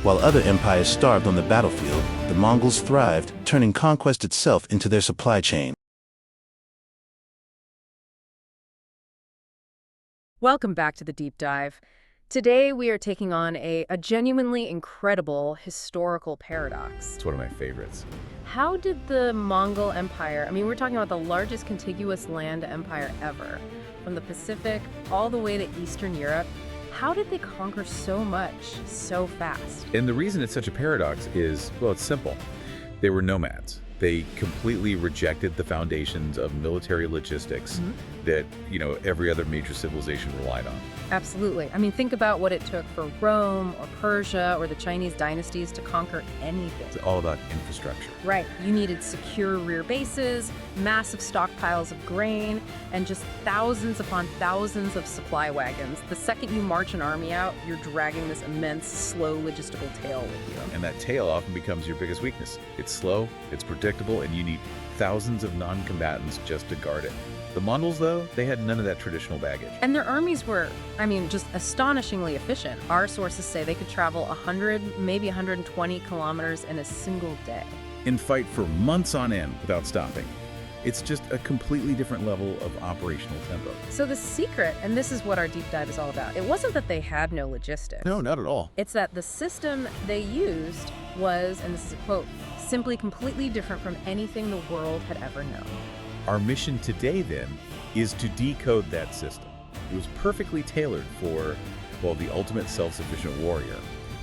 While other empires starved on the battlefield, the Mongols thrived, turning conquest itself into their supply chain. Welcome back to the Deep Dive. Today we are taking on a genuinely incredible historical paradox. It's one of my favorites. How did the Mongol Empire, we're talking about the largest contiguous land empire ever, from the Pacific all the way to Eastern Europe, how did they conquer so much so fast? And the reason it's such a paradox is, well, it's simple. They were nomads. They completely rejected the foundations of military logistics that, every other major civilization relied on. Absolutely. Think about what it took for Rome or Persia or the Chinese dynasties to conquer anything. It's all about infrastructure. Right. You needed secure rear bases, massive stockpiles of grain, and just thousands upon thousands of supply wagons. The second you march an army out, you're dragging this immense, slow logistical tail with you. And that tail often becomes your biggest weakness. It's slow, it's predictable, and you need thousands of non-combatants just to guard it. The Mongols, though, they had none of that traditional baggage. And their armies were, just astonishingly efficient. Our sources say they could travel 100, maybe 120 kilometers in a single day. And fight for months on end without stopping. It's just a completely different level of operational tempo. So the secret, and this is what our deep dive is all about, it wasn't that they had no logistics. No, not at all. It's that the system they used was, and this is a quote, simply completely different from anything the world had ever known. Our mission today, then, is to decode that system. It was perfectly tailored for, well, the ultimate self-sufficient warrior.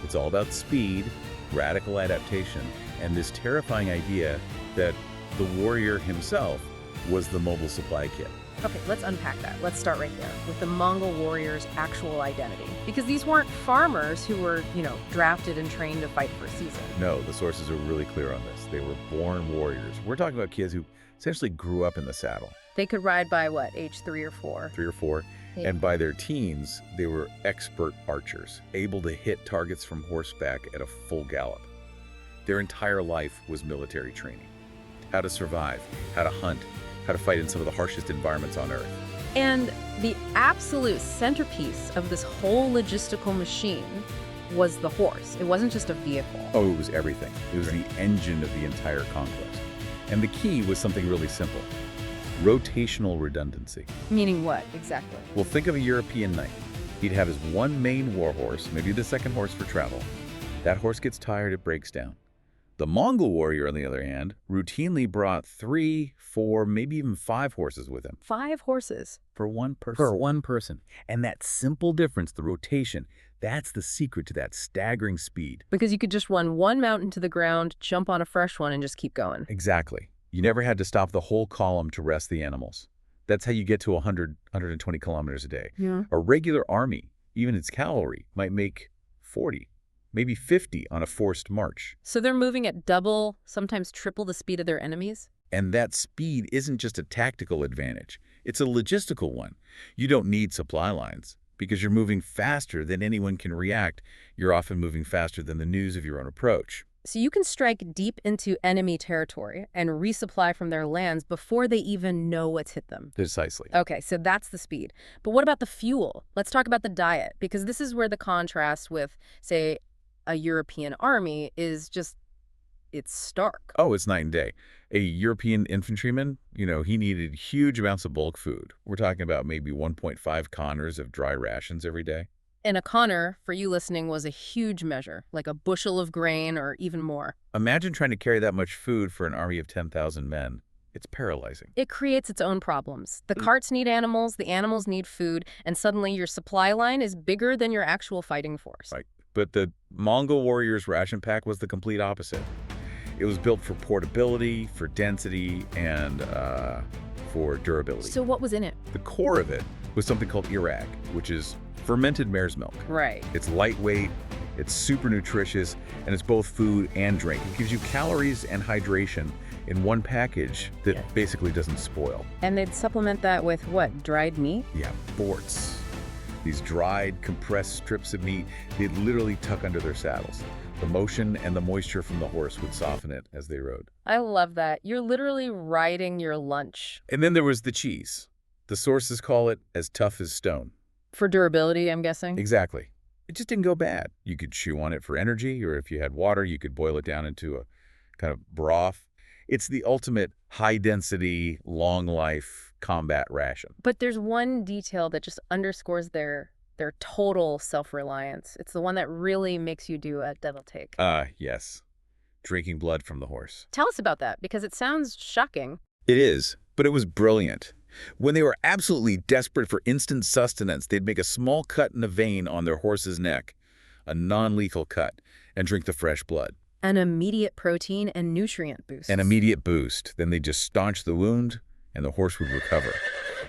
It's all about speed, radical adaptation, and this terrifying idea that the warrior himself was the mobile supply kit. Okay, let's unpack that. Let's start right there with the Mongol warrior's actual identity. Because these weren't farmers who were, drafted and trained to fight for a season. No, the sources are really clear on this. They were born warriors. We're talking about kids who essentially grew up in the saddle. They could ride by, what, age 3 or 4? 3 or 4. Yeah. And by their teens, they were expert archers, able to hit targets from horseback at a full gallop. Their entire life was military training. How to survive, how to hunt, how to fight in some of the harshest environments on Earth. And the absolute centerpiece of this whole logistical machine was the horse. It wasn't just a vehicle. Oh, it was everything. It was the engine of the entire conquest. And the key was something really simple: rotational redundancy. Meaning what, exactly? Well, think of a European knight. He'd have his one main war horse, maybe the second horse for travel. That horse gets tired, it breaks down. The Mongol warrior, on the other hand, routinely brought 3, 4, maybe even 5 horses with him. 5 horses? For one person. And that simple difference, the rotation, that's the secret to that staggering speed. Because you could just run one mountain to the ground, jump on a fresh one, and just keep going. Exactly. You never had to stop the whole column to rest the animals. That's how you get to 100, 120 kilometers a day. Yeah. A regular army, even its cavalry, might make 40. Maybe 50 on a forced march. So they're moving at double, sometimes triple the speed of their enemies? And that speed isn't just a tactical advantage. It's a logistical one. You don't need supply lines because you're moving faster than anyone can react. You're often moving faster than the news of your own approach. So you can strike deep into enemy territory and resupply from their lands before they even know what's hit them. Precisely. Okay, so that's the speed. But what about the fuel? Let's talk about the diet, because this is where the contrast with, say, a European army is just, it's stark. Oh, it's night and day. A European infantryman, he needed huge amounts of bulk food. We're talking about maybe 1.5 conners of dry rations every day. And a conner, for you listening, was a huge measure, like a bushel of grain or even more. Imagine trying to carry that much food for an army of 10,000 men. It's paralyzing. It creates its own problems. The carts need animals, the animals need food, and suddenly your supply line is bigger than your actual fighting force. Right. But the Mongol warrior's ration pack was the complete opposite. It was built for portability, for density, and for durability. So what was in it? The core of it was something called irag, which is fermented mare's milk. Right. It's lightweight, it's super nutritious, and it's both food and drink. It gives you calories and hydration in one package that basically doesn't spoil. And they'd supplement that with what, dried meat? Yeah, borts. These dried, compressed strips of meat they'd literally tuck under their saddles. The motion and the moisture from the horse would soften it as they rode. I love that. You're literally riding your lunch. And then there was the cheese. The sources call it as tough as stone. For durability, I'm guessing? Exactly. It just didn't go bad. You could chew on it for energy, or if you had water, you could boil it down into a kind of broth. It's the ultimate high-density, long-life combat ration. But there's one detail that just underscores their total self-reliance. It's the one that really makes you do a devil take. Yes. Drinking blood from the horse. Tell us about that, because it sounds shocking. It is, but it was brilliant. When they were absolutely desperate for instant sustenance, they'd make a small cut in a vein on their horse's neck, a non-lethal cut, and drink the fresh blood. An immediate protein and nutrient boost. An immediate boost. Then they just staunch the wound, and the horse would recover.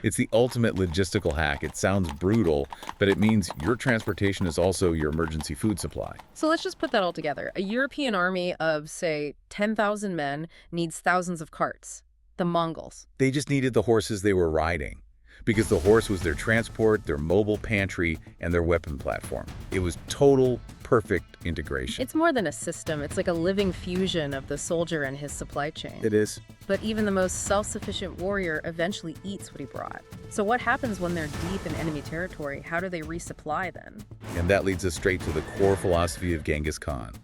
It's the ultimate logistical hack. It sounds brutal, but it means your transportation is also your emergency food supply. So let's just put that all together. A European army of, say, 10,000 men needs thousands of carts. The Mongols. They just needed the horses they were riding, because the horse was their transport, their mobile pantry, and their weapon platform. It was total, perfect integration. It's more than a system. It's like a living fusion of the soldier and his supply chain. It is. But even the most self-sufficient warrior eventually eats what he brought. So what happens when they're deep in enemy territory? How do they resupply then? And that leads us straight to the core philosophy of Genghis Khan.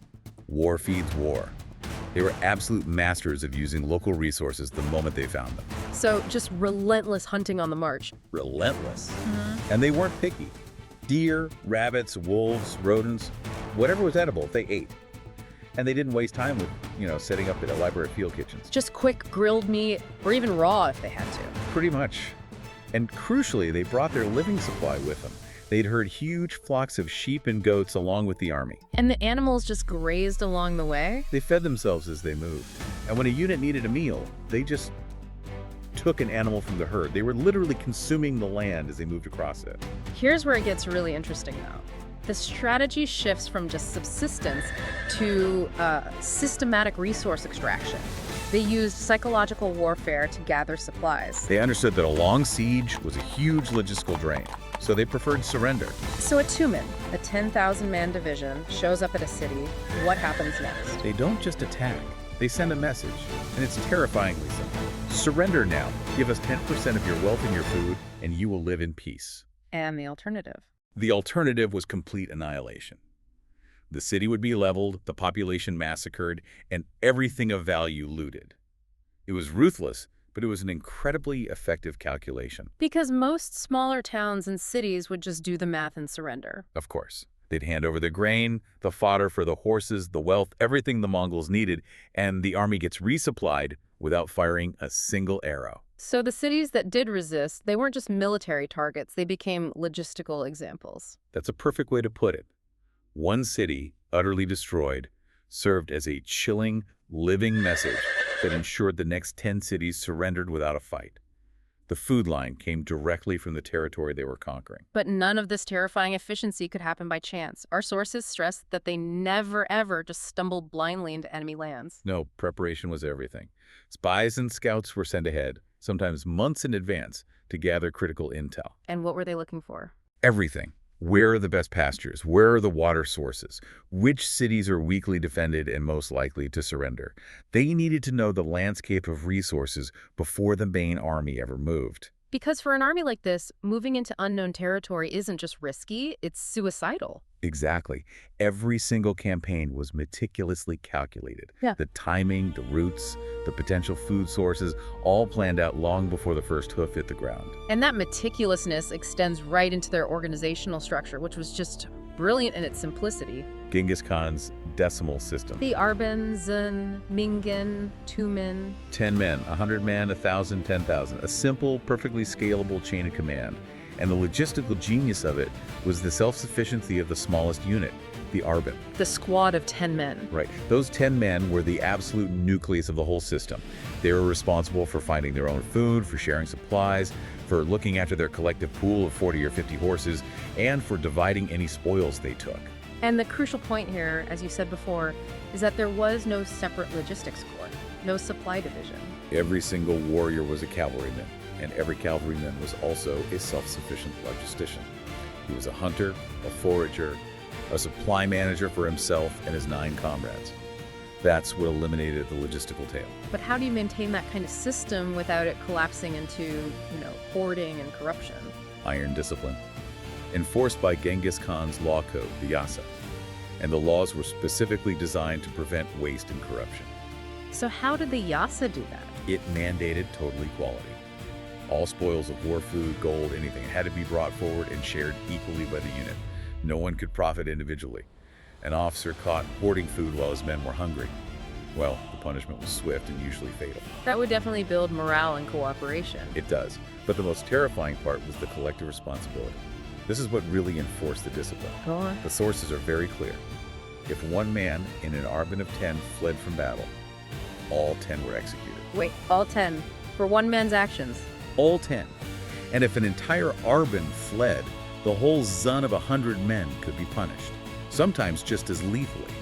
War feeds war. They were absolute masters of using local resources the moment they found them. So just relentless hunting on the march. Relentless. And they weren't picky. Deer, rabbits, wolves, rodents, whatever was edible, they ate. And they didn't waste time with, setting up elaborate field kitchens. Just quick grilled meat, or even raw if they had to. Pretty much. And crucially, they brought their living supply with them. They'd herd huge flocks of sheep and goats along with the army. And the animals just grazed along the way? They fed themselves as they moved. And when a unit needed a meal, they just took an animal from the herd. They were literally consuming the land as they moved across it. Here's where it gets really interesting, though. The strategy shifts from just subsistence to systematic resource extraction. They used psychological warfare to gather supplies. They understood that a long siege was a huge logistical drain, so they preferred surrender. So at Tumen, a 10,000-man division shows up at a city. What happens next? They don't just attack. They send a message, and it's terrifyingly simple. Surrender now. Give us 10% of your wealth and your food, and you will live in peace. And the alternative? The alternative was complete annihilation. The city would be leveled, the population massacred, and everything of value looted. It was ruthless, but it was an incredibly effective calculation. Because most smaller towns and cities would just do the math and surrender. Of course. They'd hand over the grain, the fodder for the horses, the wealth, everything the Mongols needed, and the army gets resupplied without firing a single arrow. So the cities that did resist, they weren't just military targets, they became logistical examples. That's a perfect way to put it. One city, utterly destroyed, served as a chilling, living message that ensured the next 10 cities surrendered without a fight. The food line came directly from the territory they were conquering. But none of this terrifying efficiency could happen by chance. Our sources stress that they never, ever just stumbled blindly into enemy lands. No, preparation was everything. Spies and scouts were sent ahead, sometimes months in advance, to gather critical intel. And what were they looking for? Everything. Where are the best pastures? Where are the water sources? Which cities are weakly defended and most likely to surrender? They needed to know the landscape of resources before the main army ever moved. Because for an army like this, moving into unknown territory isn't just risky, it's suicidal. Exactly. Every single campaign was meticulously calculated. Yeah. The timing, the routes, the potential food sources, all planned out long before the first hoof hit the ground. And that meticulousness extends right into their organizational structure, which was just brilliant in its simplicity. Genghis Khan's decimal system. The Arban, Zun, Mingen, Tumen. 10 men, 100 men, 1,000, 10,000. A simple, perfectly scalable chain of command. And the logistical genius of it was the self-sufficiency of the smallest unit, the Arban. The squad of 10 men. Right. Those 10 men were the absolute nucleus of the whole system. They were responsible for finding their own food, for sharing supplies, for looking after their collective pool of 40 or 50 horses, and for dividing any spoils they took. And the crucial point here, as you said before, is that there was no separate logistics corps, no supply division. Every single warrior was a cavalryman, and every cavalryman was also a self-sufficient logistician. He was a hunter, a forager, a supply manager for himself and his 9 comrades. That's what eliminated the logistical tail. But how do you maintain that kind of system without it collapsing into, hoarding and corruption? Iron discipline. enforced by Genghis Khan's law code, the Yasa. And the laws were specifically designed to prevent waste and corruption. So how did the Yasa do that? It mandated total equality. All spoils of war food, gold, anything had to be brought forward and shared equally by the unit. No one could profit individually. An officer caught hoarding food while his men were hungry. Well, the punishment was swift and usually fatal. That would definitely build morale and cooperation. It does. But the most terrifying part was the collective responsibility. This is what really enforced the discipline. Go on. The sources are very clear. If one man in an army of 10 fled from battle, all 10 were executed. Wait, all 10 for one man's actions? All 10. And if an entire Arban fled, the whole zun of 100 men could be punished, sometimes just as lethally.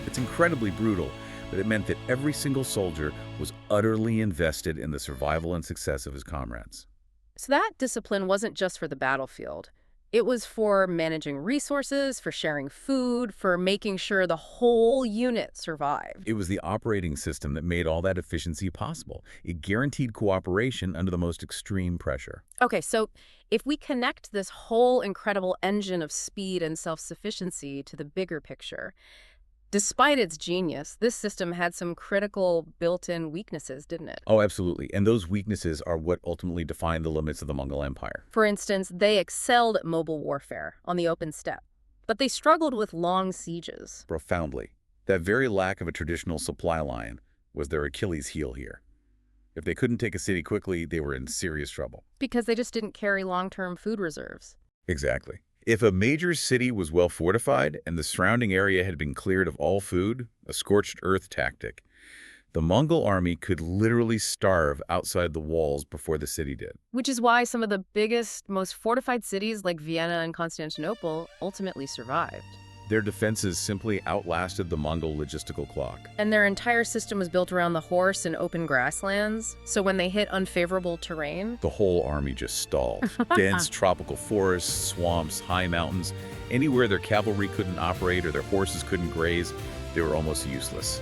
It's incredibly brutal, but it meant that every single soldier was utterly invested in the survival and success of his comrades. So that discipline wasn't just for the battlefield. It was for managing resources, for sharing food, for making sure the whole unit survived. It was the operating system that made all that efficiency possible. It guaranteed cooperation under the most extreme pressure. Okay, so if we connect this whole incredible engine of speed and self-sufficiency to the bigger picture, despite its genius, this system had some critical built-in weaknesses, didn't it? Oh, absolutely. And those weaknesses are what ultimately defined the limits of the Mongol Empire. For instance, they excelled at mobile warfare on the open steppe, but they struggled with long sieges. Profoundly. That very lack of a traditional supply line was their Achilles heel here. If they couldn't take a city quickly, they were in serious trouble. Because they just didn't carry long-term food reserves. Exactly. If a major city was well fortified and the surrounding area had been cleared of all food, a scorched earth tactic, the Mongol army could literally starve outside the walls before the city did. Which is why some of the biggest, most fortified cities like Vienna and Constantinople ultimately survived. Their defenses simply outlasted the Mongol logistical clock. And their entire system was built around the horse and open grasslands, so when they hit unfavorable terrain, The whole army just stalled. Dense tropical forests, swamps, high mountains, anywhere their cavalry couldn't operate or their horses couldn't graze, they were almost useless.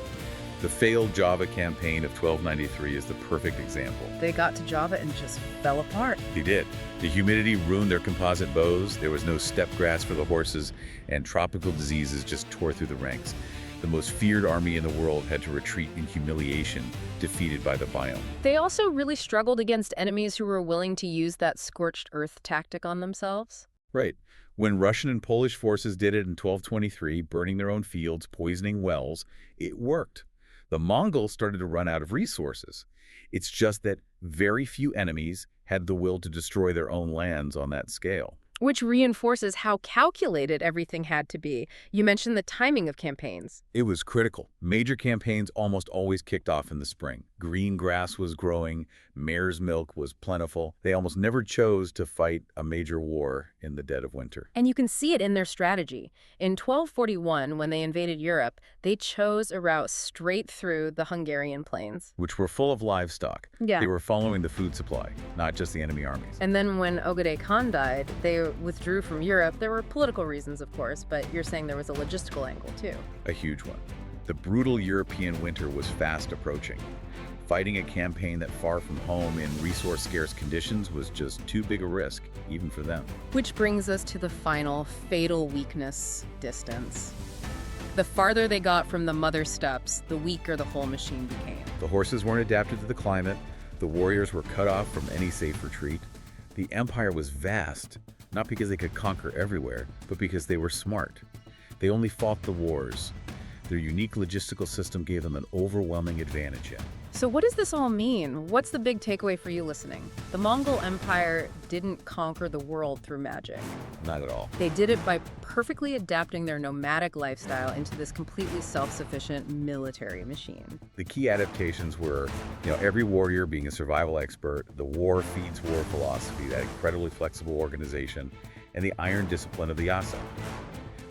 The failed Java campaign of 1293 is the perfect example. they got to Java and just fell apart. They did. The humidity ruined their composite bows, there was no steppe grass for the horses, and tropical diseases just tore through the ranks. The most feared army in the world had to retreat in humiliation, defeated by the biome. They also really struggled against enemies who were willing to use that scorched earth tactic on themselves. Right. When Russian and Polish forces did it in 1223, burning their own fields, poisoning wells, it worked. The Mongols started to run out of resources. It's just that very few enemies had the will to destroy their own lands on that scale. Which reinforces how calculated everything had to be. You mentioned the timing of campaigns. It was critical. Major campaigns almost always kicked off in the spring. Green grass was growing, mare's milk was plentiful. They almost never chose to fight a major war in the dead of winter. And you can see it in their strategy. In 1241, when they invaded Europe, they chose a route straight through the Hungarian plains. Which were full of livestock. Yeah. They were following the food supply, not just the enemy armies. And then when Genghis Khan died, they withdrew from Europe. There were political reasons, of course, but you're saying there was a logistical angle, too. A huge one. The brutal European winter was fast approaching. Fighting a campaign that far from home in resource-scarce conditions was just too big a risk, even for them. Which brings us to the final fatal weakness: distance. The farther they got from the mother steppes, the weaker the whole machine became. The horses weren't adapted to the climate. The warriors were cut off from any safe retreat. The empire was vast, not because they could conquer everywhere, but because they were smart. They only fought the wars. Their unique logistical system gave them an overwhelming advantage in. So what does this all mean? What's the big takeaway for you listening? The Mongol Empire didn't conquer the world through magic. Not at all. They did it by perfectly adapting their nomadic lifestyle into this completely self-sufficient military machine. The key adaptations were, every warrior being a survival expert, the war feeds war philosophy, that incredibly flexible organization, and the iron discipline of the Yasa.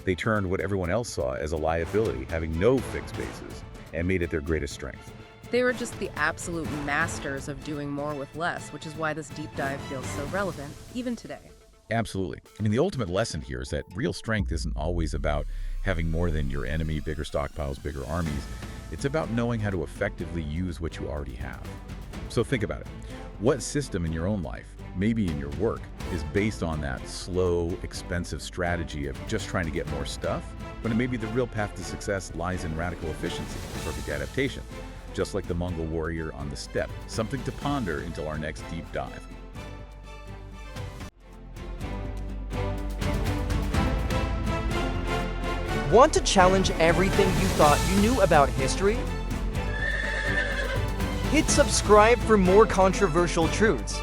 They turned what everyone else saw as a liability, having no fixed bases, and made it their greatest strength. They were just the absolute masters of doing more with less, which is why this deep dive feels so relevant, even today. Absolutely. The ultimate lesson here is that real strength isn't always about having more than your enemy, bigger stockpiles, bigger armies. It's about knowing how to effectively use what you already have. So think about it. What system in your own life maybe in your work, is based on that slow, expensive strategy of just trying to get more stuff, when maybe the real path to success lies in radical efficiency, perfect adaptation, just like the Mongol warrior on the steppe. Something to ponder until our next deep dive. Want to challenge everything you thought you knew about history? Hit subscribe for more controversial truths.